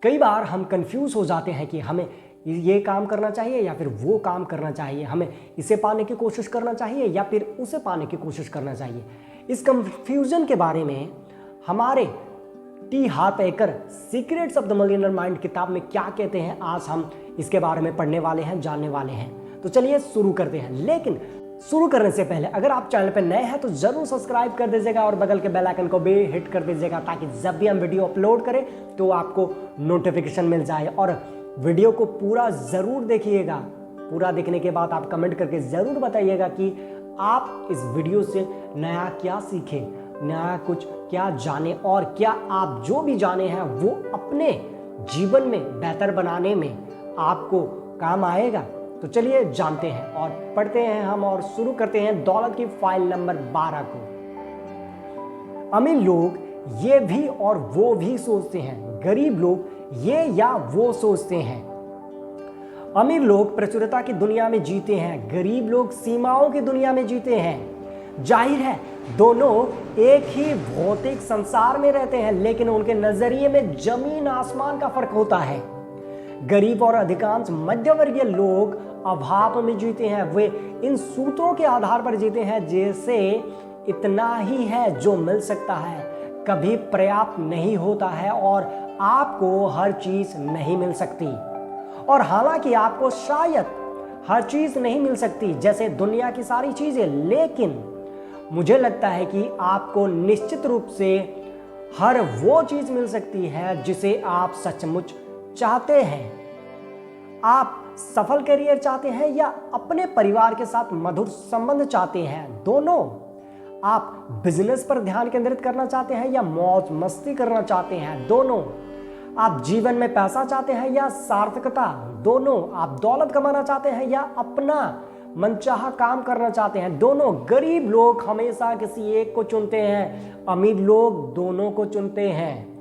कई बार हम कंफ्यूज हो जाते हैं कि हमें ये काम करना चाहिए या फिर वो काम करना चाहिए, हमें इसे पाने की कोशिश करना चाहिए या फिर उसे पाने की कोशिश करना चाहिए। इस कंफ्यूजन के बारे में हमारे T Harv Eker secrets of the millionaire mind किताब में क्या कहते हैं, आज हम इसके बारे में पढ़ने वाले हैं, जानने वाले हैं। तो चलिए शुरू करते हैं। लेकिन शुरू करने से पहले अगर आप चैनल पर नए हैं तो जरूर सब्सक्राइब कर दीजिएगा और बगल के बेल आइकन को भी हिट कर दीजिएगा, ताकि जब भी हम वीडियो अपलोड करें तो आपको नोटिफिकेशन मिल जाए। और वीडियो को पूरा ज़रूर देखिएगा। पूरा देखने के बाद आप कमेंट करके ज़रूर बताइएगा कि आप इस वीडियो से नया क्या सीखें, नया कुछ क्या जाने, और क्या आप जो भी जाने हैं वो अपने जीवन में बेहतर बनाने में आपको काम आएगा। तो चलिए जानते हैं और पढ़ते हैं हम, और शुरू करते हैं दौलत की फाइल नंबर 12 को। अमीर लोग ये भी और वो भी सोचते हैं, गरीब लोग ये या वो सोचते हैं। अमीर लोग प्रचुरता की दुनिया में जीते हैं, गरीब लोग सीमाओं की दुनिया में जीते हैं। जाहिर है दोनों एक ही भौतिक संसार में रहते हैं, लेकिन उनके नजरिए में जमीन आसमान का फर्क होता है। गरीब और अधिकांश मध्यवर्गीय लोग अभाव में जीते हैं। वे इन सूत्रों के आधार पर जीते हैं, जैसे इतना ही है जो मिल सकता है, कभी पर्याप्त नहीं होता है और आपको हर चीज नहीं मिल सकती। और हालांकि आपको शायद हर चीज नहीं मिल सकती, जैसे दुनिया की सारी चीजें, लेकिन मुझे लगता है कि आपको निश्चित रूप से हर वो चीज मिल सकती है जिसे आप सचमुच चाहते हैं। आप सफल करियर चाहते हैं या अपने परिवार के साथ मधुर संबंध चाहते हैं, दोनों। आप बिजनेस पर ध्यान केंद्रित करना चाहते हैं या मौज मस्ती करना चाहते हैं, दोनों। आप जीवन में पैसा चाहते हैं या सार्थकता, दोनों। आप दौलत कमाना चाहते हैं या अपना मनचाहा काम करना चाहते हैं, दोनों। गरीब लोग हमेशा किसी एक को चुनते हैं, अमीर लोग दोनों को चुनते हैं।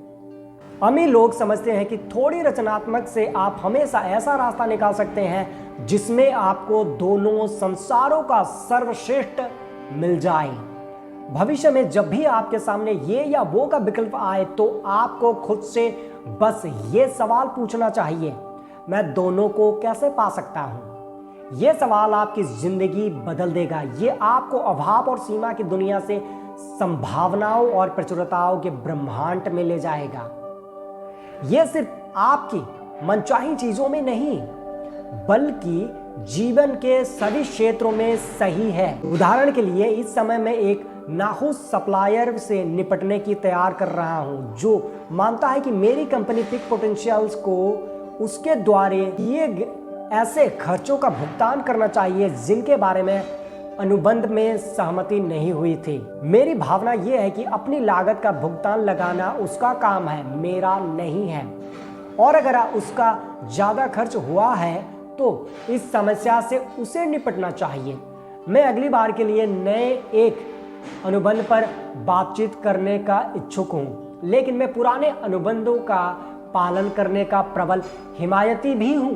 अमीर लोग समझते हैं कि थोड़ी रचनात्मक से आप हमेशा ऐसा रास्ता निकाल सकते हैं जिसमें आपको दोनों संसारों का सर्वश्रेष्ठ मिल जाए। भविष्य में जब भी आपके सामने ये या वो का विकल्प आए तो आपको खुद से बस ये सवाल पूछना चाहिए, मैं दोनों को कैसे पा सकता हूं? ये सवाल आपकी जिंदगी बदल देगा। ये आपको अभाव और सीमा की दुनिया से संभावनाओं और प्रचुरताओं के ब्रह्मांड में ले जाएगा। यह सिर्फ आपकी मनचाही चीजों में नहीं, बल्कि जीवन के सभी क्षेत्रों में सही है। उदाहरण के लिए इस समय मैं एक नाखुश सप्लायर से निपटने की तैयार कर रहा हूं, जो मानता है कि मेरी कंपनी पीक पोटेंशियल्स को उसके द्वारा किए ऐसे खर्चों का भुगतान करना चाहिए जिनके बारे में अनुबंध में सहमति नहीं हुई थी। मेरी भावना यह है कि अपनी लागत का भुगतान लगाना उसका काम है, मेरा नहीं है। और अगर उसका ज्यादा खर्च हुआ है तो इस समस्या से उसे निपटना चाहिए। मैं अगली बार के लिए नए एक अनुबंध पर बातचीत करने का इच्छुक हूं, लेकिन मैं पुराने अनुबंधों का पालन करने का प्रबल हिमायती भी हूं।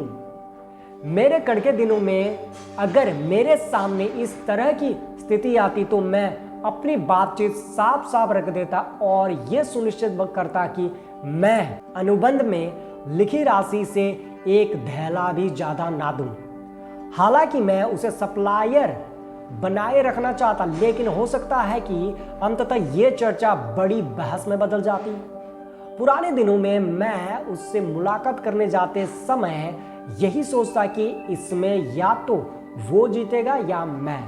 मेरे कड़के दिनों में अगर मेरे सामने इस तरह की स्थिति आती तो मैं अपनी बातचीत साफ साफ रख देता और यह सुनिश्चित करता कि मैं अनुबंध में लिखी राशि से एक धैला भी ज्यादा ना दूं। हालांकि मैं उसे सप्लायर बनाए रखना चाहता, लेकिन हो सकता है कि अंततः यह चर्चा बड़ी बहस में बदल जाती। पुराने दिनों में मैं उससे मुलाकात करने जाते समय यही सोचता कि इसमें या तो वो जीतेगा या मैं।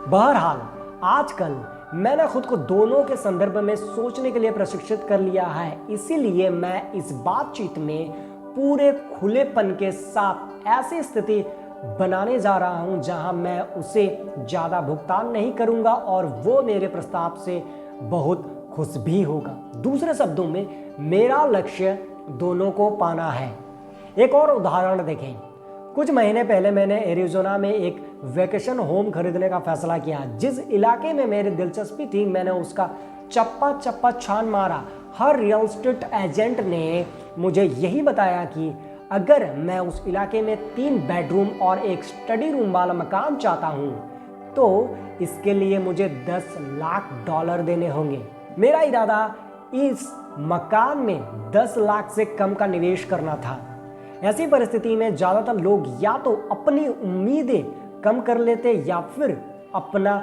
बहरहाल आजकल मैंने खुद को दोनों के संदर्भ में सोचने के लिए प्रशिक्षित कर लिया है, इसीलिए मैं इस बातचीत में पूरे खुलेपन के साथ ऐसी स्थिति बनाने जा रहा हूं जहां मैं उसे ज्यादा भुगतान नहीं करूंगा और वो मेरे प्रस्ताव से बहुत खुश भी होगा। दूसरे शब्दों में मेरा लक्ष्य दोनों को पाना है। एक और उदाहरण देखें। कुछ महीने पहले मैंने एरिज़ोना में एक वेकेशन होम खरीदने का फैसला किया। जिस इलाके में मेरी दिलचस्पी थी मैंने उसका चप्पा चप्पा छान मारा। हर रियल एस्टेट एजेंट ने मुझे यही बताया कि अगर मैं उस इलाके में 3 बेडरूम और एक स्टडी रूम वाला मकान चाहता हूं तो इसके लिए मुझे $10 लाख देने होंगे। मेरा इरादा इस मकान में 10 लाख से कम का निवेश करना था। ऐसी परिस्थिति में ज़्यादातर लोग या तो अपनी उम्मीदें कम कर लेते या फिर अपना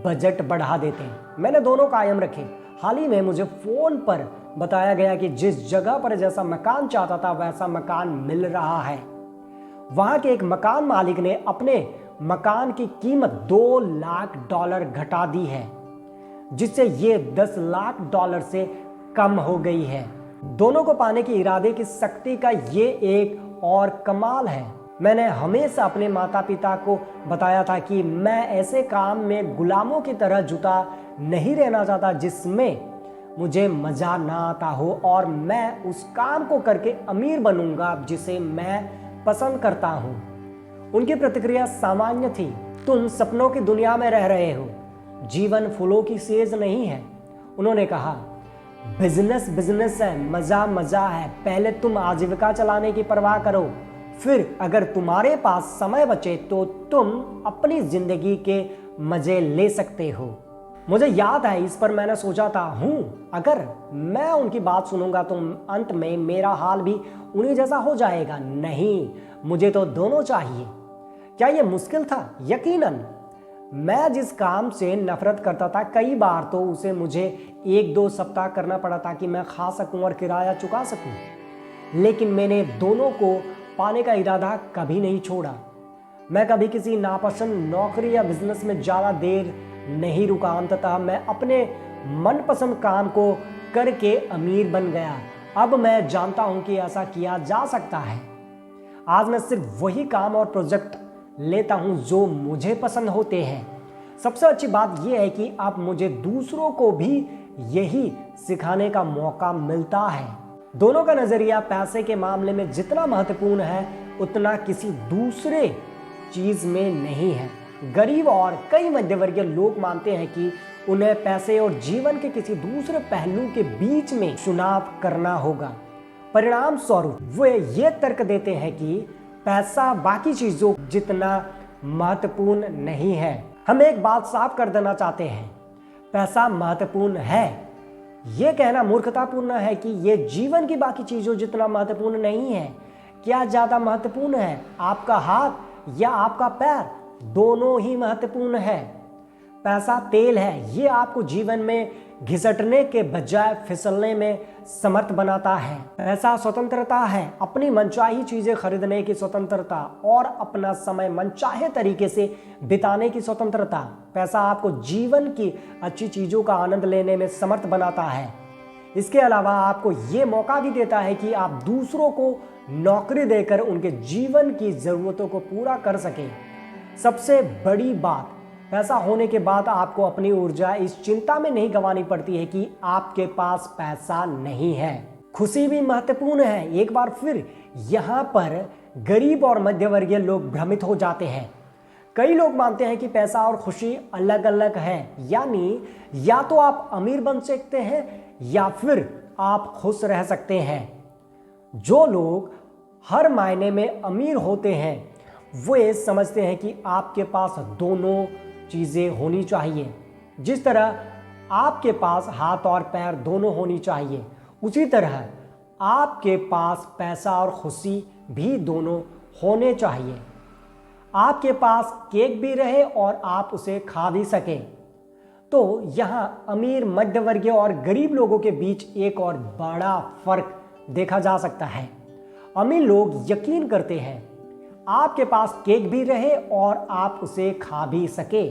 बजट बढ़ा देते। मैंने दोनों कायम रखे। हाल ही में मुझे फ़ोन पर बताया गया कि जिस जगह पर जैसा मकान चाहता था वैसा मकान मिल रहा है। वहाँ के एक मकान मालिक ने अपने मकान की कीमत $2 लाख घटा दी है, जिससे ये $10 लाख से कम हो गई है। दोनों को पाने के इरादे की शक्ति का ये एक और कमाल है। मैंने हमेशा अपने माता पिता को बताया था कि मैं ऐसे काम में गुलामों की तरह जुटा नहीं रहना चाहता जिसमें मुझे मज़ा ना आता हो, और मैं उस काम को करके अमीर बनूंगा जिसे मैं पसंद करता हूँ। उनकी प्रतिक्रिया सामान्य थी। तुम सपनों की दुनिया में रह रहे हो, जीवन फूलों की सेज नहीं है। उन्होंने कहा, बिजनेस बिजनेस है, मज़ा मज़ा है। पहले तुम आजीविका चलाने की परवाह करो, फिर अगर तुम्हारे पास समय बचे तो तुम अपनी जिंदगी के मज़े ले सकते हो। मुझे याद है इस पर मैंने सोचा था, अगर मैं उनकी बात सुनूंगा तो अंत में मेरा हाल भी उन्हीं जैसा हो जाएगा। नहीं, मुझे तो दोनों चाहिए। क्या यह मुश्किल था? यकीनन। मैं जिस काम से नफरत करता था कई बार तो उसे मुझे 1-2 सप्ताह करना पड़ा था कि मैं खा सकूं और किराया चुका सकूं। लेकिन मैंने दोनों को पाने का इरादा कभी नहीं छोड़ा। मैं कभी किसी नापसंद नौकरी या बिजनेस में ज़्यादा देर नहीं रुका। अंततः मैं अपने मनपसंद काम को करके अमीर बन गया। अब मैं जानता हूं कि ऐसा किया जा सकता है। आज मैं सिर्फ वही काम और प्रोजेक्ट लेता हूं जो मुझे पसंद होते हैं। सबसे अच्छी बात यह है कि अब मुझे दूसरों को भी यही सिखाने का मौका मिलता है। दोनों का नजरिया पैसे के मामले में जितना महत्वपूर्ण है उतना किसी दूसरे चीज में नहीं है। गरीब और कई मध्यवर्गीय लोग मानते हैं कि उन्हें पैसे और जीवन के किसी दूसरे पहलू के बीच में चुनाव करना होगा। परिणाम स्वरूप वे ये तर्क देते हैं कि पैसा बाकी चीजों जितना महत्वपूर्ण नहीं है। हम एक बात साफ कर देना चाहते हैं, पैसा महत्वपूर्ण है। यह कहना मूर्खतापूर्ण है कि यह जीवन की बाकी चीजों जितना महत्वपूर्ण नहीं है। क्या ज्यादा महत्वपूर्ण है, आपका हाथ या आपका पैर? दोनों ही महत्वपूर्ण है। पैसा तेल है, ये आपको जीवन में घिसटने के बजाय फिसलने में समर्थ बनाता है। पैसा स्वतंत्रता है, अपनी मनचाही चीजें खरीदने की स्वतंत्रता और अपना समय मनचाहे तरीके से बिताने की स्वतंत्रता। पैसा आपको जीवन की अच्छी चीजों का आनंद लेने में समर्थ बनाता है। इसके अलावा आपको ये मौका भी देता है कि आप दूसरों को नौकरी देकर उनके जीवन की जरूरतों को पूरा कर सकें। सबसे बड़ी बात, पैसा होने के बाद आपको अपनी ऊर्जा इस चिंता में नहीं गंवानी पड़ती है कि आपके पास पैसा नहीं है। खुशी भी महत्वपूर्ण है। एक बार फिर यहाँ पर गरीब और मध्यवर्गीय लोग भ्रमित हो जाते हैं। कई लोग मानते हैं कि पैसा और खुशी अलग अलग है, यानी या तो आप अमीर बन सकते हैं या फिर आप खुश रह सकते हैं। जो लोग हर मायने में अमीर होते हैं वे समझते हैं कि आपके पास दोनों चीज़ें होनी चाहिए। जिस तरह आपके पास हाथ और पैर दोनों होनी चाहिए, उसी तरह आपके पास पैसा और खुशी भी दोनों होने चाहिए। आपके पास केक भी रहे और आप उसे खा भी सकें। तो यहाँ अमीर, मध्यवर्गीय और गरीब लोगों के बीच एक और बड़ा फर्क देखा जा सकता है। अमीर लोग यकीन करते हैं आपके पास केक भी रहे और आप उसे खा भी सके।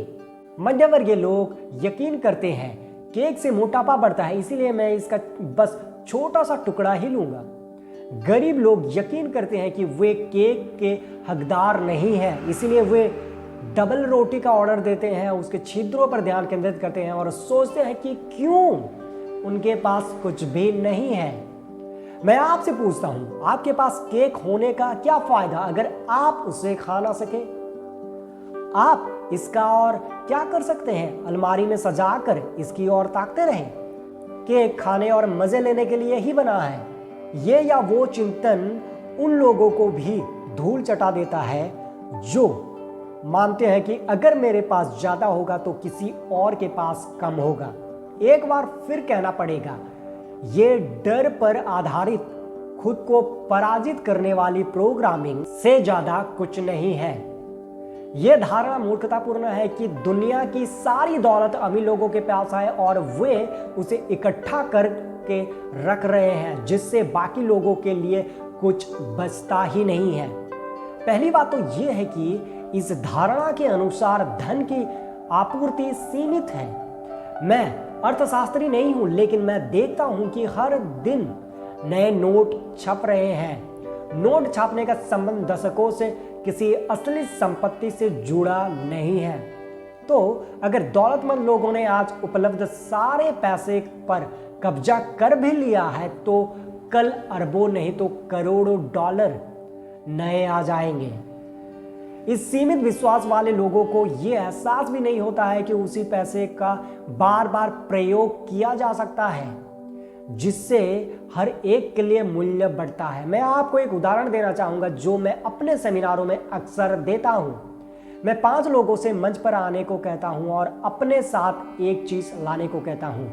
मध्यवर्गीय लोग यकीन करते हैं केक से मोटापा बढ़ता है, इसीलिए मैं इसका बस छोटा सा टुकड़ा ही लूंगा। गरीब लोग यकीन करते हैं कि वे केक के हकदार नहीं हैं, इसीलिए वे डबल रोटी का ऑर्डर देते हैं, उसके छिद्रों पर ध्यान केंद्रित करते हैं और सोचते हैं कि क्यों उनके पास कुछ भी नहीं है। मैं आपसे पूछता हूं, आपके पास केक होने का क्या फायदा अगर आप उसे खा ना सके? आप इसका और क्या कर सकते हैं? अलमारी में सजाकर इसकी ओर ताकते रहें। केक खाने और मजे लेने के लिए ही बना है। ये या वो चिंतन उन लोगों को भी धूल चटा देता है जो मानते हैं कि अगर मेरे पास ज्यादा होगा तो किसी और के पास कम होगा। एक बार फिर कहना पड़ेगा, ये डर पर आधारित खुद को पराजित करने वाली प्रोग्रामिंग से ज्यादा कुछ नहीं है। यह धारणा मूर्खतापूर्ण है कि दुनिया की सारी दौलत अमीर लोगों के पास है और वे उसे इकट्ठा करके रख रहे हैं, जिससे बाकी लोगों के लिए कुछ बचता ही नहीं है। पहली बात तो यह है कि इस धारणा के अनुसार धन की आपूर्ति सीमित है। मैं अर्थशास्त्री नहीं हूं, लेकिन मैं देखता हूं कि हर दिन नए नोट छप रहे हैं। नोट छापने का संबंध दशकों से किसी असली संपत्ति से जुड़ा नहीं है। तो अगर दौलतमंद लोगों ने आज उपलब्ध सारे पैसे पर कब्जा कर भी लिया है, तो कल अरबों नहीं तो करोड़ों डॉलर नए आ जाएंगे। इस सीमित विश्वास वाले लोगों को यह एहसास भी नहीं होता है कि उसी पैसे का बार बार प्रयोग किया जा सकता है, जिससे हर एक के लिए मूल्य बढ़ता है। मैं आपको एक उदाहरण देना चाहूंगा जो मैं अपने सेमिनारों में अक्सर देता हूं। मैं 5 लोगों से मंच पर आने को कहता हूं और अपने साथ एक चीज लाने को कहता हूं।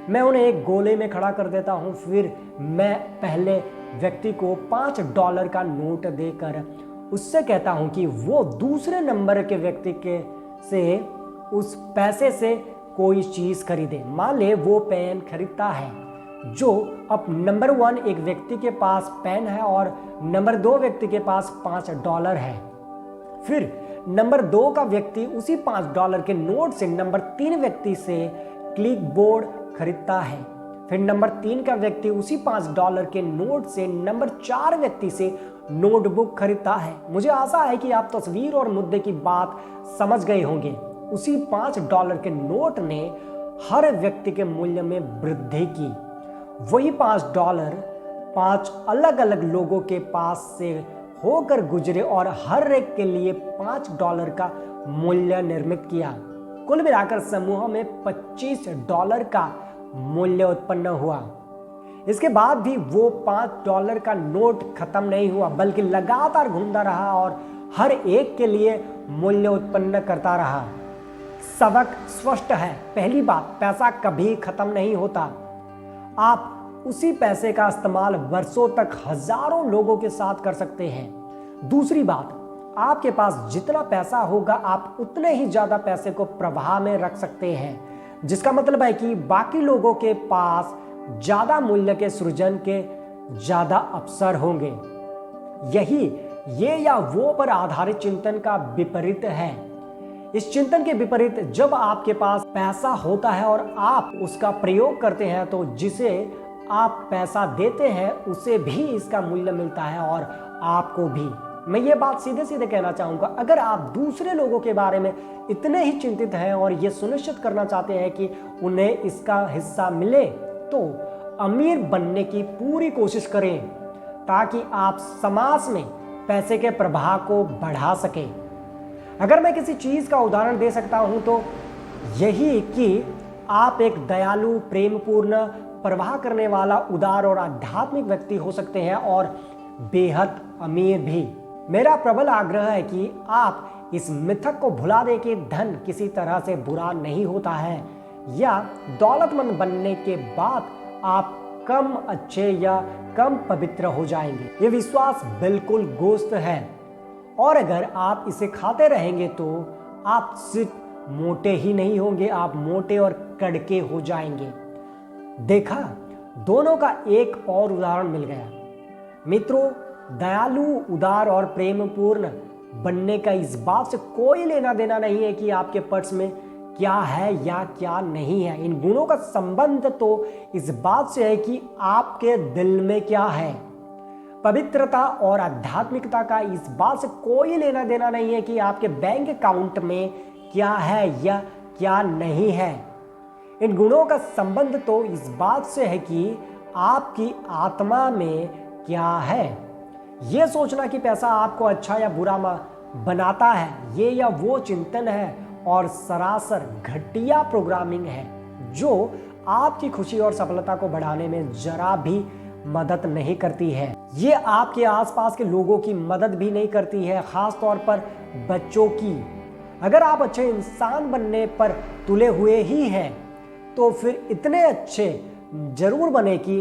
मैं उन्हें एक गोले में खड़ा कर देता हूं, फिर मैं पहले व्यक्ति को $5 का नोट देकर उससे कहता हूं कि वो दूसरे नंबर के व्यक्ति से उस पैसे से कोई चीज खरीदे। मान ले वो पेन खरीदता है, जो अब नंबर 1 एक व्यक्ति के पास पेन है और नंबर 2 व्यक्ति के पास $5 है। फिर नंबर 2 का व्यक्ति उसी $5 के नोट से नंबर 3 व्यक्ति से क्लिक बोर्ड खरीदता है। फिर नंबर 3 का व्यक्ति उसी $5 के नोट से नंबर 4 व्यक्ति से नोटबुक खरीदता है। मुझे आशा है कि आप तस्वीर और मुद्दे की बात समझ गए होंगे। उसी $5 के नोट ने हर व्यक्ति के मूल्य में वृद्धि की। वही $5 5 अलग अलग लोगों के पास से होकर गुजरे और हर एक के लिए $5 का मूल्य निर्मित किया। कुल मिलाकर समूह में $25 का मूल्य उत्पन्न हुआ। इसके बाद भी वो $5 का नोट खत्म नहीं हुआ, बल्कि लगातार घूमता रहा और हर एक के लिए मूल्य उत्पन्न करता रहा। सबक स्पष्ट है। पहली बात, पैसा कभी खत्म नहीं होता। आप उसी पैसे का इस्तेमाल वर्षों तक हजारों लोगों के साथ कर सकते हैं। दूसरी बात, आपके पास जितना पैसा होगा आप उतने ही ज्यादा पैसे को प्रवाह में रख सकते हैं, जिसका मतलब है कि बाकी लोगों के पास ज्यादा मूल्य के सृजन के ज्यादा अवसर होंगे। यही ये या वो पर आधारित चिंतन का विपरीत है। इस चिंतन के विपरीत, जब आपके पास पैसा होता है और आप उसका प्रयोग करते हैं, तो जिसे आप पैसा देते हैं उसे भी इसका मूल्य मिलता है और आपको भी। मैं ये बात सीधे सीधे कहना चाहूंगा, अगर आप दूसरे लोगों के बारे में इतने ही चिंतित हैं और ये सुनिश्चित करना चाहते हैं कि उन्हें इसका हिस्सा मिले, तो अमीर बनने की पूरी कोशिश करें ताकि आप समाज में पैसे के प्रभाव को बढ़ा सकें। अगर मैं किसी चीज का उदाहरण दे सकता हूं तो यही कि आप एक दयालु, प्रेमपूर्ण, परवाह करने वाला, उदार और आध्यात्मिक व्यक्ति हो सकते हैं और बेहद अमीर भी। मेरा प्रबल आग्रह है कि आप इस मिथक को भुला दें कि धन किसी तरह से बुरा नहीं होता है या दौलतमंद बनने के बाद आप कम अच्छे या कम पवित्र हो जाएंगे। ये विश्वास बिल्कुल गोश्त है और अगर आप इसे खाते रहेंगे तो आप सिर्फ मोटे ही नहीं होंगे, आप मोटे और कड़के हो जाएंगे। देखा, दोनों का एक और उदाहरण मिल गया। मित्रों, दयालु, उदार और प्रेमपूर्ण बनने का इस बात से कोई लेना देना नहीं है कि आपके पर्स में क्या है या क्या नहीं है। इन गुणों का संबंध तो इस बात से है कि आपके दिल में क्या है। पवित्रता और आध्यात्मिकता का इस बात से कोई लेना देना नहीं है कि आपके बैंक अकाउंट में क्या है या क्या नहीं है। इन गुणों का संबंध तो इस बात से है कि आपकी आत्मा में क्या है। यह सोचना कि पैसा आपको अच्छा या बुरा बनाता है, ये या वो चिंतन है और सरासर घटिया प्रोग्रामिंग है जो आपकी खुशी और सफलता को बढ़ाने में जरा भी मदद नहीं करती है। ये आपके आसपास के लोगों की मदद भी नहीं करती है, खास तौर पर बच्चों की। अगर आप अच्छे इंसान बनने पर तुले हुए ही हैं तो फिर इतने अच्छे जरूर बने कि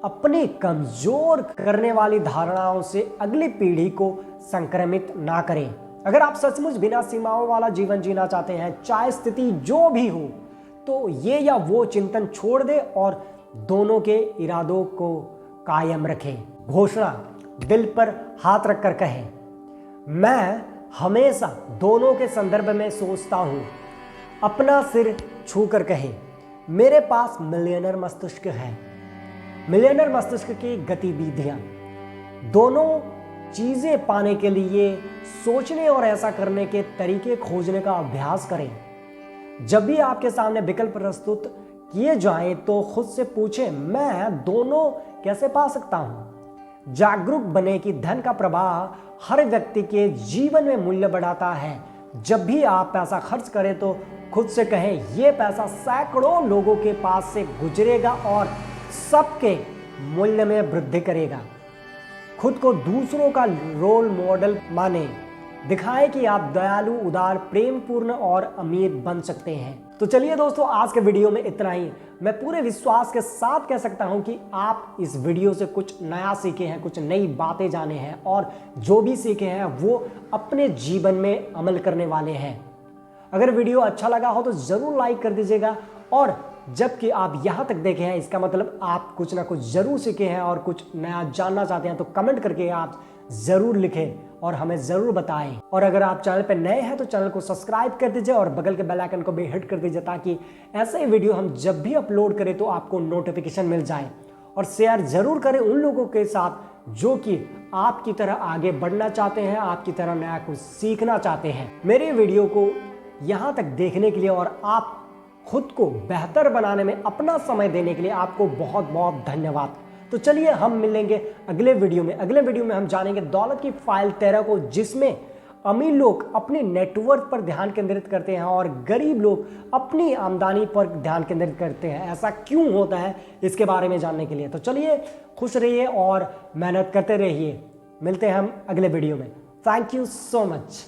अपनी कमजोर करने वाली धारणाओं से अगली पीढ़ी को संक्रमित ना करें। अगर आप सचमुच बिना सीमाओं वाला जीवन जीना चाहते हैं, चाहे स्थिति जो भी हो, तो ये या वो चिंतन छोड़ दे और दोनों के इरादों को कायम रखें। घोषणा दिल पर हाथ रखकर कहें, मैं हमेशा दोनों के संदर्भ में सोचता हूं। अपना सिर छूकर कहें, मेरे पास मिलियनर मस्तिष्क है। मिलियनर मस्तिष्क की गतिविधियां, दोनों चीजें पाने के लिए सोचने और ऐसा करने के तरीके खोजने का अभ्यास करें। जब भी आपके सामने विकल्प प्रस्तुत किए जाएं तो खुद से पूछें, मैं दोनों कैसे पा सकता हूं। जागरूक बने कि धन का प्रवाह हर व्यक्ति के जीवन में मूल्य बढ़ाता है। जब भी आप पैसा खर्च करें तो खुद से कहें, यह पैसा सैकड़ों लोगों के पास से गुजरेगा और सबके मूल्य में वृद्धि करेगा। खुद को दूसरों का रोल मॉडल माने, दिखाएं कि आप दयालु, उदार, प्रेमपूर्ण और अमीर बन सकते हैं। तो चलिए दोस्तों, आज के वीडियो में इतना ही। मैं पूरे विश्वास के साथ कह सकता हूं कि आप इस वीडियो से कुछ नया सीखे हैं, कुछ नई बातें जाने हैं और जो भी सीखे हैं वो अपने जीवन में अमल करने वाले हैं। अगर वीडियो अच्छा लगा हो तो जरूर लाइक कर दीजिएगा, और जबकि आप यहाँ तक देखे हैं इसका मतलब आप कुछ ना कुछ जरूर सीखे हैं और कुछ नया जानना चाहते हैं। तो कमेंट करके आप जरूर लिखें और हमें जरूर बताएं। और अगर आप चैनल पर नए हैं तो चैनल को सब्सक्राइब कर दीजिए और बगल के बेल आइकन को भी हिट कर दीजिए, ताकि ऐसे ही वीडियो हम जब भी अपलोड करें तो आपको नोटिफिकेशन मिल जाए। और शेयर जरूर करें उन लोगों के साथ जो कि आपकी तरह आगे बढ़ना चाहते हैं, आपकी तरह नया कुछ सीखना चाहते हैं। मेरे वीडियो को यहाँ तक देखने के लिए और आप खुद को बेहतर बनाने में अपना समय देने के लिए आपको बहुत बहुत धन्यवाद। तो चलिए हम मिलेंगे अगले वीडियो में। अगले वीडियो में हम जानेंगे दौलत की फाइल 13 को, जिसमें अमीर लोग अपनी नेटवर्थ पर ध्यान केंद्रित करते हैं और गरीब लोग अपनी आमदनी पर ध्यान केंद्रित करते हैं। ऐसा क्यों होता है, इसके बारे में जानने के लिए तो चलिए खुश रहिए और मेहनत करते रहिए। मिलते हैं हम अगले वीडियो में। Thank you so much.